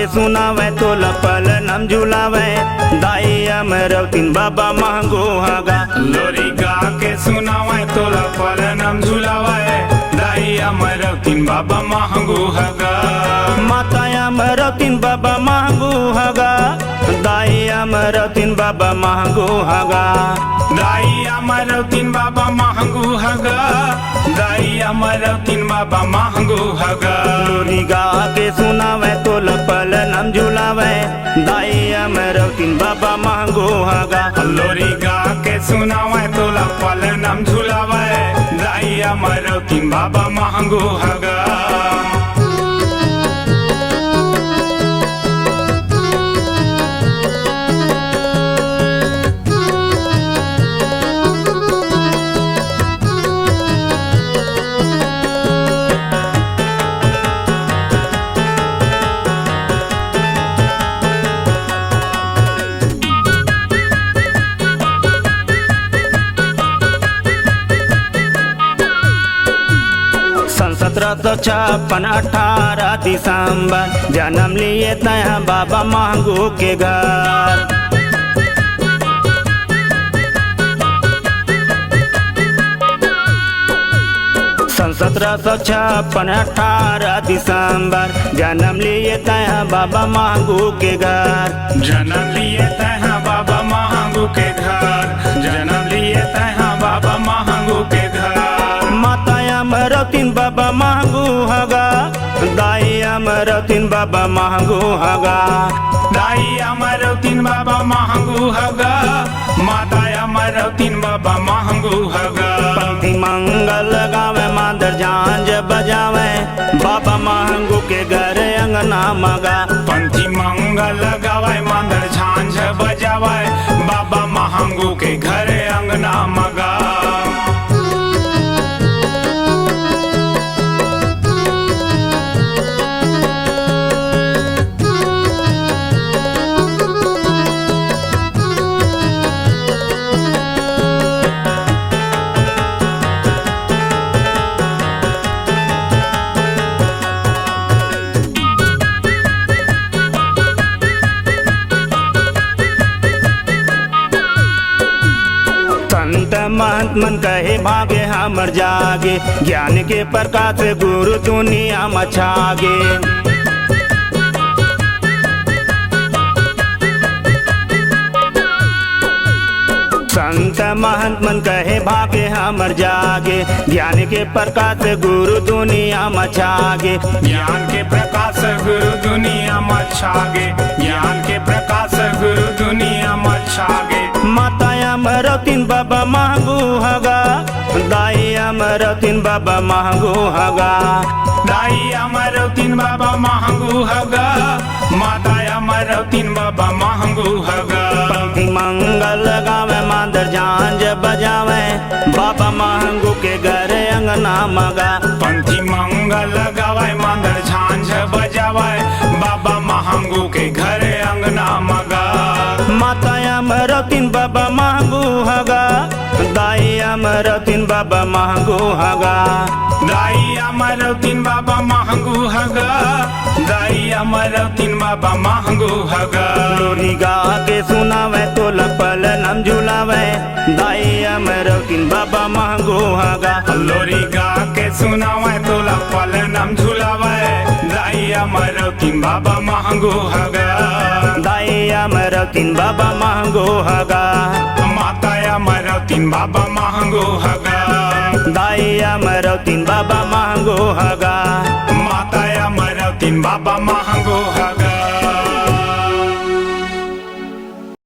सुनावे तो लपल नम झुलावे दाई अमरवतीन बाबा महंगो हगा। लोरी गा के सुनावे तो लपल नम झुलावे दाई अमरवतीन बाबा महंगो हगा। माता अमरवतीन बाबा महंगो हगा दाई अमरवतीन बाबा महंगो हगा। दाई अमरवतीन बाबा महंगो हगा दाई अमरवतीन बाबा महंगो हगा। लोरी गा के सुनावे तो लपल नम झुलावे दाई अमरवतीन बाबा महंगो हगा। लोरी गा के सुनावे तो लपल नम झुलावे दाई अमरवतीन बाबा महंगो हगा। सन 1756 18 दिसंबर जन्म लिए तया बाबा महंगो के घर। सन 1756 18 दिसंबर जन्म लिए तया बाबा महंगो के घर। जन्म लिए तहा बाबा महंगो के घर। जन्म लिए तहा बाबा महंगो के घर। माता अमरवतीन बाबा महंगो हगा दाई अमरवतीन बाबा महंगो हगा। दाई अमरवतीन बाबा महंगो हगा माता अमरवतीन बाबा महंगो हगा। पंक्ति मंगल गावे मादर झांझ बजावे बाबा महंगो के घर अंगना मगा। पंथी मंगल गावे मांदर झांझ बजावे बाबा महंगो के घर अंगना मगा। संत महंत मन कहे भागे हमर जागे ज्ञान के प्रकाश गुरु दुनिया मछागे। संत महंत मन कहे भागे हमर जागे ज्ञान के प्रकाश गुरु दुनिया मछागे। ज्ञान के प्रकाश गुरु दुनिया मछागे। ज्ञान के प्रकाश गुरु दुनिया मछागे। माता अमरवतीन बाबा महंगो हगा दाई अमरवतीन बाबा महंगो हगा। दाई अमरवतीन बाबा महंगो हगा माता अमरवतीन बाबा महंगो हगा। पंक्ति मंगल गावे मादर झांझ बजावे बाबा महंगो के घर अंगना मगा। पंथी मंगल गावे मांदर झांझ बजावे बाबा महंगो के घर अंगना मगा। माता अमरवतीन बाबा महंगो हगा दाई अमरवतीन बाबा महंगो हगा। दाई अमरवतीन बाबा महंगो हगा दाई अमरवतीन बाबा महंगो हगा। लोरी गा के सुनावे तो लपल नम झुलावे दाई अमरवतीन बाबा महंगो हगा। लोरी गा के सुनावे तो लपल नम झुलावे दाई अमरवतीन बाबा महंगो हगा। दाई अमरवतीन बाबा महंगो हगा। माता अमरवतीन बाबा महंगो हगा। दाई अमरवतीन बाबा महंगो हगा। माता अमरवतीन बाबा महंगो हगा।